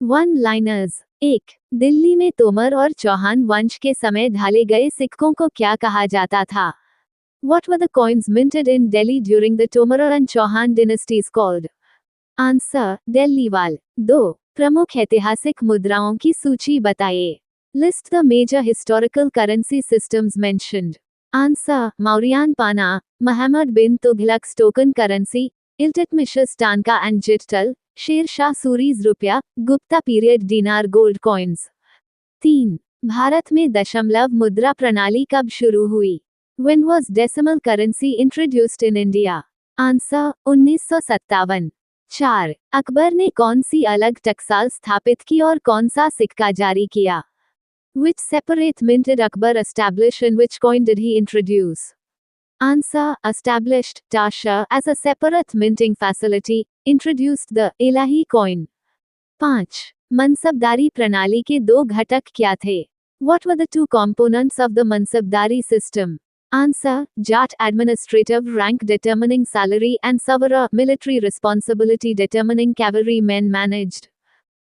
One liners. 1. Delhi में तोमर और चौहान वंश के समय ढाले गए सिक्कों को क्या कहा जाता था? What were the coins minted in Delhi during the Tomar and Chauhan dynasties called? Answer: Delhiwal. 2. प्रमुख ऐतिहासिक मुद्राओं की सूची बताइए. List the major historical currency systems mentioned. Answer: Mauryan Pana, Muhammad bin Tughlaq's token currency, Iltutmish's Tanka and Jittal, Sher Shah Suri's रुपया, Gupta period dinar gold coins. 3. Bharat में दशमलव मुद्रा प्रणाली कब शुरू हुई? When was decimal currency introduced in India? Answer: 1957. 4. Akbar ने कौन सी अलग टकसाल स्थापित की और कौन सा सिक्का जारी किया? Which separate mint did Akbar establish and which coin did he introduce? Answer: established Tasha as a separate minting facility, introduced the Ilahi coin. 5. मनसबदारी प्रणाली के दो घटक क्या थे? What were the two components of the mansabdari system? Answer: Jat administrative rank determining salary and Savara military responsibility determining cavalry men managed.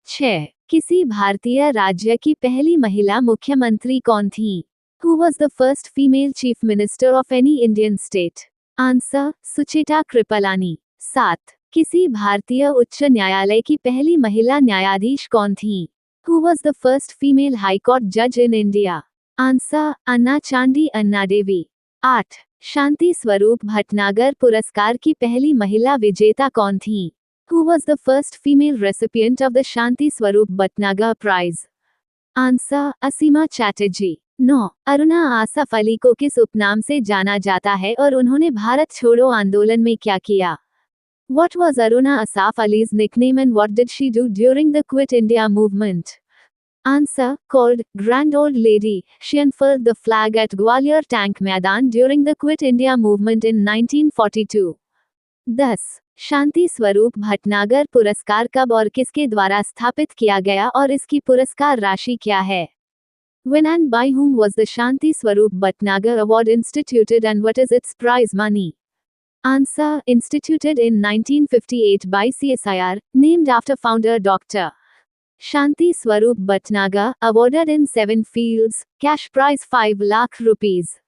6. किसी भारतीय राज्य की पहली महिला मुख्यमंत्री कौन थी? Who was the first female chief minister of any Indian state? Answer: Sucheta Kripalani. 7. किसी भारतीय उच्च न्यायालय की पहली महिला न्यायाधीश कौन थी? Who was the first female high court judge in India? Answer: अन्ना चांडी अन्ना देवी. 8. शांति स्वरूप भटनागर पुरस्कार की पहली महिला विजेता कौन थी? Who was the first female recipient of the Shanti Swarup Bhatnagar prize? Answer: असीमा चैटर्जी. 9. अरुणा आसफ अली को किस उपनाम से जाना जाता है और उन्होंने भारत छोड़ो आंदोलन में क्या किया? What was Aruna Asaf Ali's nickname and what did she do during the Quit India movement? Answer: called Grand Old Lady. She unfurled the flag at Gwalior Tank Maidan during the Quit India movement in 1942. 10. Shanti Swarup Bhatnagar पुरस्कार कब और किसके द्वारा स्थापित किया गया और इसकी पुरस्कार राशि क्या है? When and by whom was the Shanti Swaroop Bhatnagar Award instituted and what is its prize money? Answer: instituted in 1958 by CSIR, named after founder Dr. Shanti Swaroop Bhatnagar, awarded in 7 fields, cash prize 5 lakh rupees.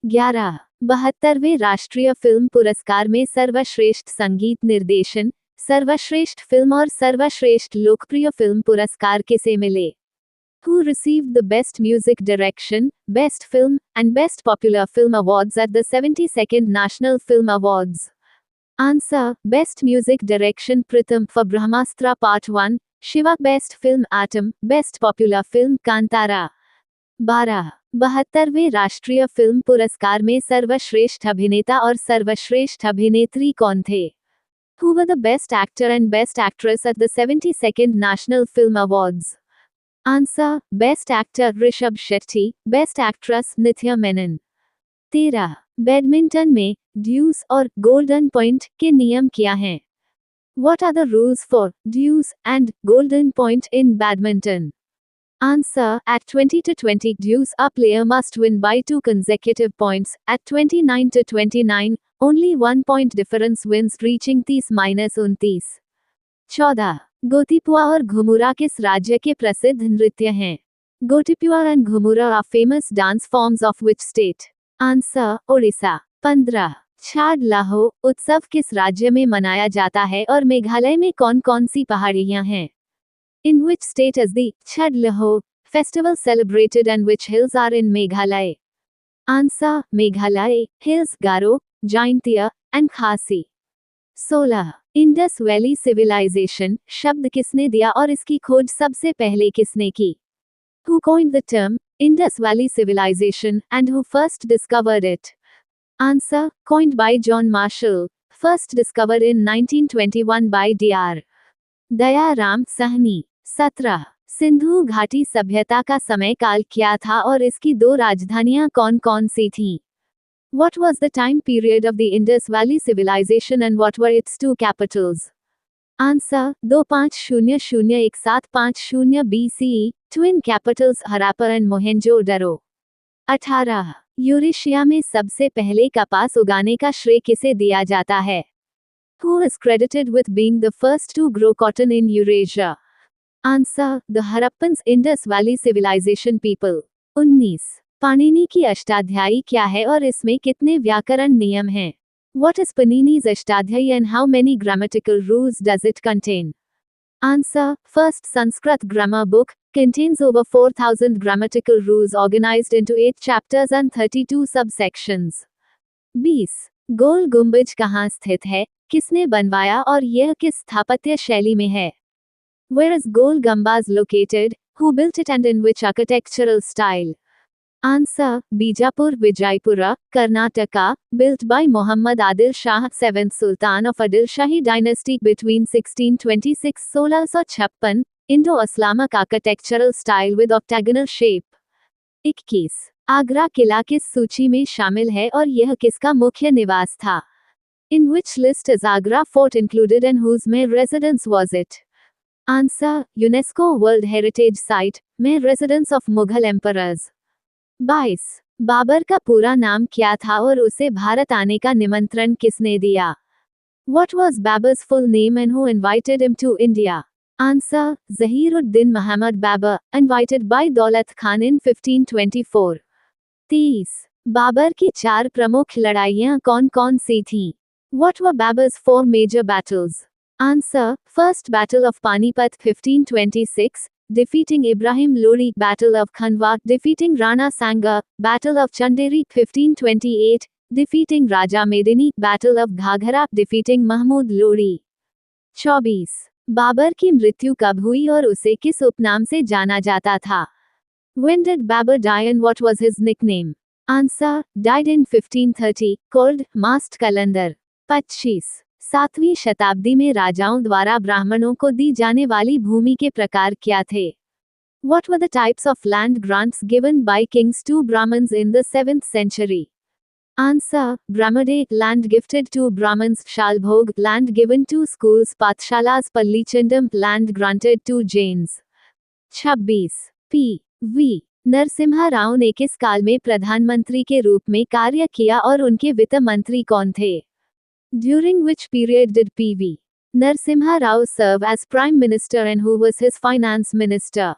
11. 72वें राष्ट्रीय film पुरस्कार में सर्वश्रेष्ठ संगीत निर्देशन, सर्वश्रेष्ठ film और सर्वश्रेष्ठ लोकप्रिय फिल्म पुरस्कार किसे मिले? Who received the Best Music Direction, Best Film, and Best Popular Film Awards at the 72nd National Film Awards? Answer: Best Music Direction Pritham for Brahmastra Part 1, Shiva Best Film Atom, Best Popular Film Kantara. 12. 72वें राष्ट्रीय film पुरस्कार में सर्वश्रेष्ठ अभिनेता और सर्वश्रेष्ठ अभिनेत्री कौन थे? Who were the Best Actor and Best Actress at the 72nd National Film Awards? Answer: Best Actor Rishabh Shetty, Best Actress Nitya Menon. 13. Badminton में ड्यूस और गोल्डन पॉइंट के नियम क्या हैं? What are the rules for deuce and golden point in badminton? Answer: at 20 to 20 deuce, a player must win by 2 consecutive points. At 29 to 29, only 1 point difference wins, reaching 30-29. 14. गोतिपुआ और घुमुरा किस राज्य के प्रसिद्ध नृत्य हैं? गोटिपुआ and Ghumura are famous dance forms of which state? Answer: Odisha. 15. छाड़ लाहो उत्सव किस राज्य में मनाया जाता है और मेघालय में कौन कौन सी पहाड़ियां हैं? In which state is the Chhad Laho festival celebrated and which hills are in Meghalaya? Answer: Meghalaya, hills Garo, Jaintia, and Khasi. 16. Indus valley civilization शब्द किसने दिया और इसकी खोज सबसे पहले किसने की? Who coined the term Indus Valley Civilization and who first discovered it? Answer: coined by John Marshall, first discovered in 1921 by Dr. Dayaram Sahni. 17. Sindhu घाटी सभ्यता का समय काल क्या था और इसकी दो राजधानियां कौन कौन सी थीं? What was the time period of the Indus Valley Civilization and what were its two capitals? Answer: 2500-1750 BCE, twin capitals Harappa and Mohenjo-daro. 18. Eurasia में सबसे पहले कपास उगाने का श्रेय किसे दिया जाता है? Who is credited with being the first to grow cotton in Eurasia? Answer, the Harappans, Indus valley civilization people. 19, Panini की अष्टाध्यायी क्या है और इसमें कितने व्याकरण नियम हैं? What is Panini's Ashtadhyayi and how many grammatical rules does it contain? Answer, first Sanskrit grammar book, contains over 4,000 grammatical rules organized into 8 chapters and 32 subsections. 20, गोल गुम्बज कहाँ स्थित है, किसने बनवाया और यह किस स्थापत्य शैली में है? Where is Gol Gumbaz located, who built it and in which architectural style? Answer, Bijapur Vijaypura, Karnataka, built by Muhammad Adil Shah, 7th Sultan of Adil Shahi dynasty between 1626-1656, Indo-Islamic architectural style with octagonal shape. 21, Agra किला किस सूची में शामिल है और यह किसका मुख्य निवास था? In which list is Agra fort included and whose main residence was it? Answer, UNESCO World Heritage Site, main residence of Mughal emperors. 22, Babar का पूरा नाम क्या था और उसे भारत आने का निमंत्रण किसने दिया? What was Babur's full name and who invited him to India? Answer, Zahiruddin Muhammad Babur, invited by Daulat Khan in 1524. 23, Babar की 4 प्रमुख लड़ाइयाँ कौन-कौन सी थीं? What were Babur's 4 major battles? Answer, First Battle of Panipat 1526, defeating Ibrahim Lori, Battle of Khandwa, defeating Rana Sanga, Battle of Chanderi 1528, defeating Raja Medini, Battle of Ghaghara, defeating Mahmud Lori. 24, Babar की मृत्यु कब हुई और उसे किस उपनाम से जाना जाता था? When did Babur die and what was his nickname? Answer, died in 1530, called Mast Kalandar. 25, 7वीं शताब्दी में राजाओं द्वारा ब्राह्मणों को दी जाने वाली भूमि के प्रकार क्या थे? What were the types of land grants given by kings to Brahmins in the 7th century? Answer, Brahmade, land gifted to Brahmins, Shalbhog, land given to schools, Pathshalas, Pallichandam, land granted to Jains. 26, P. V. Narasimha Rao ने किस काल में प्रधानमंत्री के रूप में कार्य किया और उनके वित्त मंत्री कौन थे? During which period did P.V. Narasimha Rao serve as Prime Minister and who was his Finance Minister?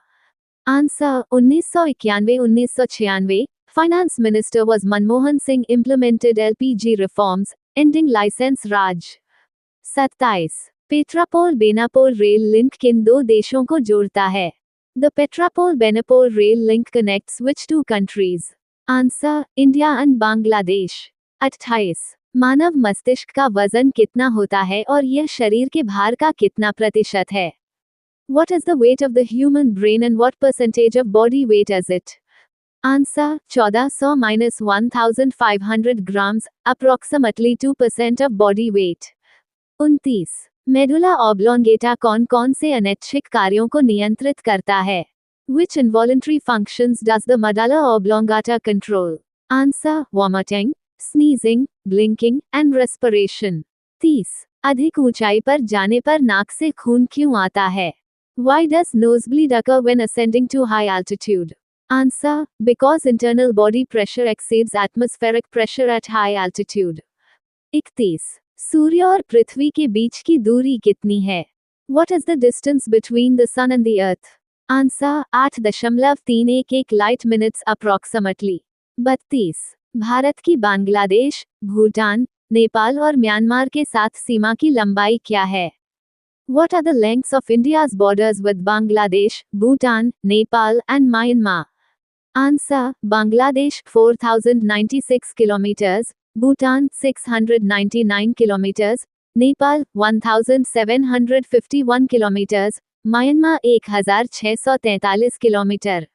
Answer, 1991-1996, Finance Minister was Manmohan Singh. Implemented LPG reforms, ending License Raj. 27, पेट्रापोल-बेनापोल rail link किन 2 देशों को जोड़ता है? The Petrapol-Benapole rail link connects which 2 countries? Answer, India and Bangladesh. 28, मानव मस्तिष्क का वजन कितना होता है और यह शरीर के भार का कितना प्रतिशत है? What is the weight of the human brain and what percentage of body weight is it? Answer, 1400-1500 grams, approximately 2% of body weight. 29, medulla oblongata कौन-कौन से अनैच्छिक कार्यों को नियंत्रित करता है? Which involuntary functions does the medulla oblongata control? Answer, vomiting, sneezing, blinking, and respiration. 30, अधिक ऊंचाई पर जाने पर नाक से खून क्यों आता है? Why does nosebleed occur when ascending to high altitude? Answer, because internal body pressure exceeds atmospheric pressure at high altitude. 31, सूर्य और पृथ्वी के बीच की दूरी कितनी है? What is the distance between the sun and the earth? Answer, 8.311 light minutes approximately. 32, Bharat की बांग्लादेश, भूटान, नेपाल और Myanmar के साथ सीमा की लंबाई क्या है? What are the lengths of India's borders with Bangladesh, Bhutan, Nepal and Myanmar? Answer, Bangladesh 4096 kilometers, Bhutan 699 kilometers, Nepal 1751 kilometers, Myanmar 1643 kilometre.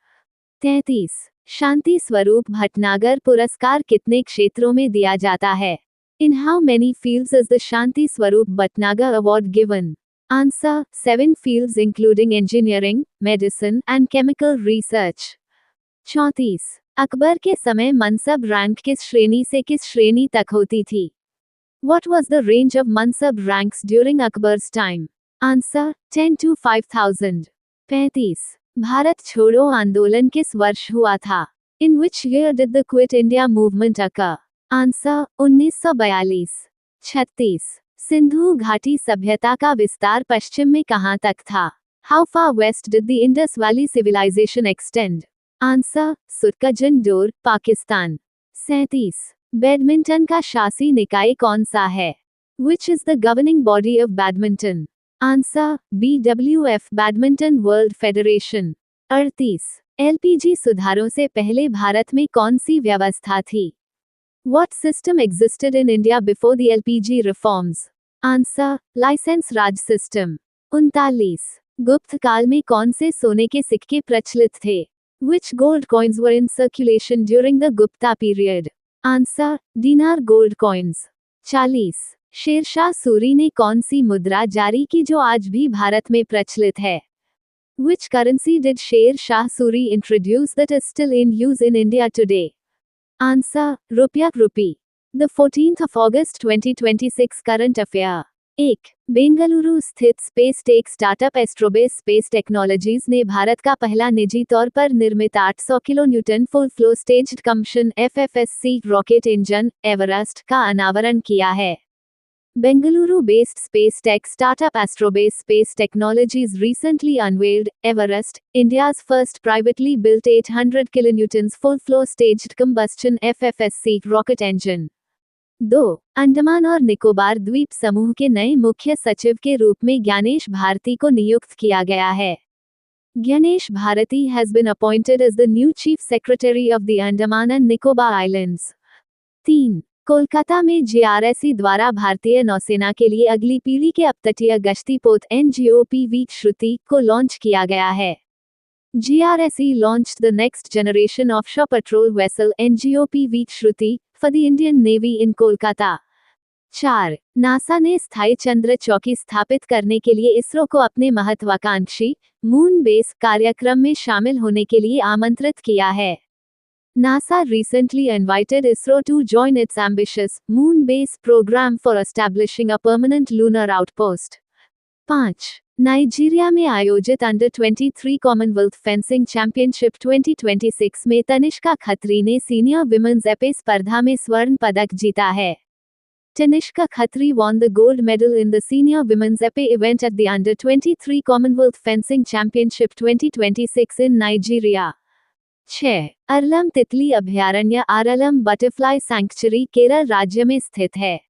33, Shanti Swarup Bhatnagar पुरस्कार कितने क्षेत्रों में दिया जाता है? In how many fields is the Shanti Swarup Bhatnagar award given? Answer, 7 fields including engineering, medicine and chemical research. 34, Akbar के समय मनसब rank किस श्रेणी से किस श्रेणी तक होती थी? What was the range of mansab ranks during Akbar's time? Answer, 10 to 5000. 35, Bharat छोड़ो आंदोलन किस वर्ष हुआ था? In which year did the Quit India movement occur? Answer, 1942. 36, Sindhu घाटी सभ्यता का विस्तार पश्चिम में कहाँ तक था? How far west did the Indus Valley civilization extend? Answer: Sutkagendor, Pakistan. 37. Badminton का शासी निकाय कौन सा है? Which is the governing body of badminton? Answer: BWF, Badminton World Federation। 38. LPG सुधारों से पहले भारत में कौन सी व्यवस्था थी? What system existed in India before the LPG reforms? Answer: license Raj system. 39. Gupta काल में कौन से सोने के सिक्के प्रचलित थे? Which gold coins were in circulation during the Gupta period? Answer: dinar gold coins। 40. Sher Shah Suri ने कौन सी मुद्रा जारी की जो आज भी भारत में प्रचलित है? Which currency did Sher Shah Suri introduce that is still in use in India today? Answer: रुपया rupee। The 14th of August 2026 current affair। 1. Bengaluru स्थित space tech startup Astrobase space technologies ने भारत का पहला निजी तौर पर निर्मित 800 kilonewton full flow staged combustion FFSC rocket engine Everest का अनावरण किया है। Bengaluru based space tech startup Astrobase Space Technologies recently unveiled Everest, India's first privately built 800 kilonewtons full flow staged combustion FFSC rocket engine। 2. Andaman और निकोबार द्वीप समूह के नए मुख्य सचिव के रूप में ज्ञानेश भारती को नियुक्त किया गया है। Gyanesh Bharti has been appointed as the new Chief Secretary of the Andaman and Nicobar Islands। 3. Kolkata में JRSE द्वारा भारतीय नौसेना के लिए अगली पीढ़ी के अपतटीय गश्ती पोत NGOPV श्रुति को लॉन्च किया गया है। JRSE launched the next generation offshore patrol vessel NGOPV Shruti for the Indian Navy in Kolkata। 4. NASA ने स्थायी चंद्र चौकी स्थापित करने के लिए इसरो को अपने महत्वाकांक्षी मून बेस कार्यक्रम में शामिल होने के लिए आमंत्रित किया है। NASA recently invited ISRO to join its ambitious Moon Base program for establishing a permanent lunar outpost। 5. Nigeria में आयोजित अंडर 23 कॉमनवेल्थ फेंसिंग चैंपियनशिप 2026 में तनिष्का खत्री ने सीनियर विमेन्स एपे स्पर्धा में स्वर्ण पदक जीता है। Tanishka Khatri won the gold medal in the senior women's epee event at the under 23 Commonwealth Fencing Championship 2026 in Nigeria। 6. Aralam तितली अभयारण्य आरलम बटरफ्लाई सैंक्चुरी केरल राज्य में स्थित है।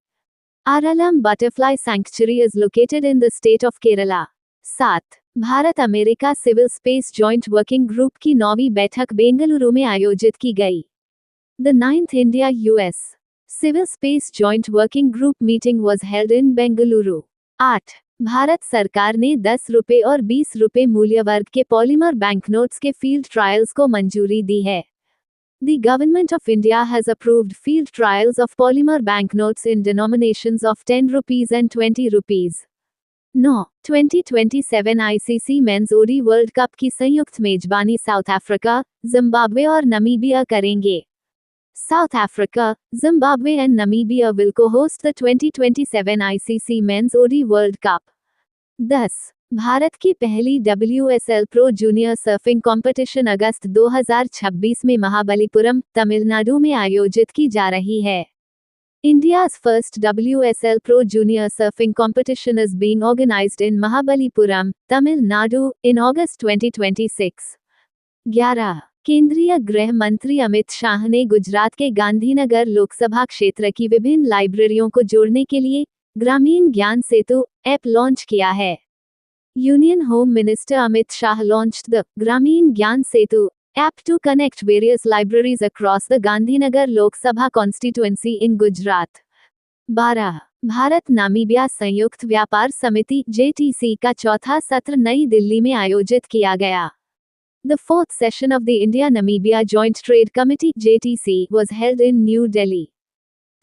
Aralam butterfly sanctuary is located in the state of Kerala. 7. Bharat America civil space joint working group की 9वीं बैठक बेंगलुरु में आयोजित की गई। द 9th India US Civil Space Joint Working Group meeting was held in Bengaluru। 8. Bharat सरकार ने 10 रुपये और 20 रुपये मूल्य वर्ग के पॉलीमर बैंकनोट्स के फील्ड ट्रायल्स को मंजूरी दी है। The Government of India has approved field trials of polymer banknotes in denominations of 10 rupees and 20 rupees। 9. 2027 ICC Men's ODI world cup की संयुक्त मेजबानी साउथ अफ्रीका, जिम्बाब्वे और नमीबिया करेंगे। South Africa, Zimbabwe and Namibia will co-host the 2027 ICC Men's ODI World Cup। 10. Bharat की पहली WSL pro junior surfing competition अगस्त 2026 में महाबलीपुरम, तमिलनाडु में आयोजित की जा रही है। India's first WSL Pro Junior Surfing competition is being organized in Mahabalipuram, Tamil Nadu, in August 2026। 11. केंद्रीय गृह मंत्री अमित शाह ने गुजरात के गांधीनगर लोकसभा क्षेत्र की विभिन्न लाइब्रेरियों को जोड़ने के लिए ग्रामीण ज्ञान सेतु ऐप लॉन्च किया है। Union home minister Amit Shah launched the ग्रामीण ज्ञान सेतु app to connect various libraries across the Gandhinagar Lok Sabha constituency in Gujarat. 12. Bharat Namibia संयुक्त व्यापार समिति JTC का चौथा सत्र नई दिल्ली में आयोजित किया गया। The fourth session of the India-Namibia Joint Trade Committee (JTC) was held in New Delhi।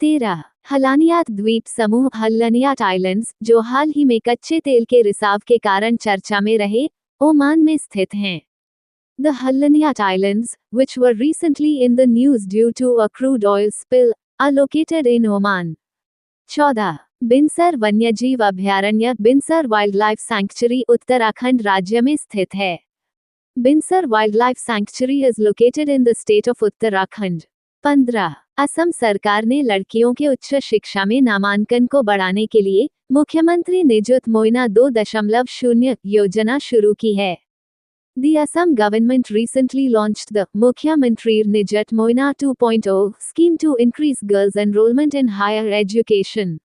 13. हल्लानियात द्वीप समूह हल्लानियात आइलैंड्स, जो हाल ही में कच्चे तेल के रिसाव के कारण चर्चा में रहे, ओमान में स्थित हैं। The Hallaniat Islands, which were recently in the news due to a crude oil spill, are located in Oman। 14. Binsar वन्यजीव अभयारण्य Binsar wildlife sanctuary Uttarakhand राज्य में स्थित है। Binsar wildlife sanctuary is located in the state of Uttarakhand। 15. Assam सरकार ने लड़कियों के उच्च शिक्षा में नामांकन को बढ़ाने के लिए मुख्यमंत्री निजुत मोइना 2.0 योजना शुरू की है। The Assam government recently launched the Mukhyamantri Nijat Moina 2.0 scheme to increase girls' enrollment in higher education.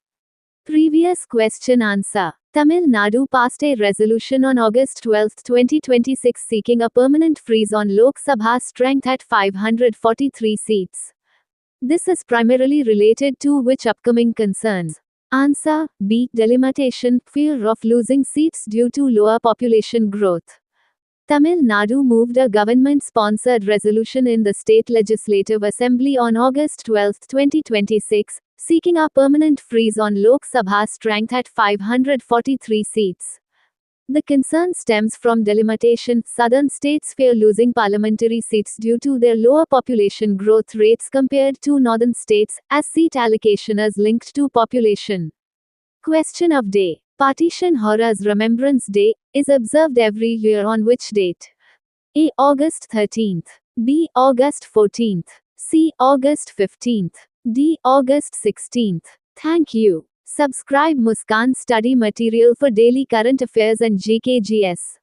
Previous question answer. Tamil Nadu passed a resolution on August 12, 2026 seeking a permanent freeze on Lok Sabha strength at 543 seats. This is primarily related to which upcoming concerns? Answer B. Delimitation, fear of losing seats due to lower population growth. Tamil Nadu moved a government-sponsored resolution in the State Legislative Assembly on August 12, 2026, seeking a permanent freeze on Lok Sabha strength at 543 seats. The concern stems from delimitation. Southern states fear losing parliamentary seats due to their lower population growth rates compared to northern states, as seat allocation is linked to population. Question of day. Partition Horrors Remembrance Day is observed every year on which date? A. August 13th. B. August 14th. C. August 15th. D. August 16th. Thank you. Subscribe Muskan Study Material for daily current affairs and GKGS.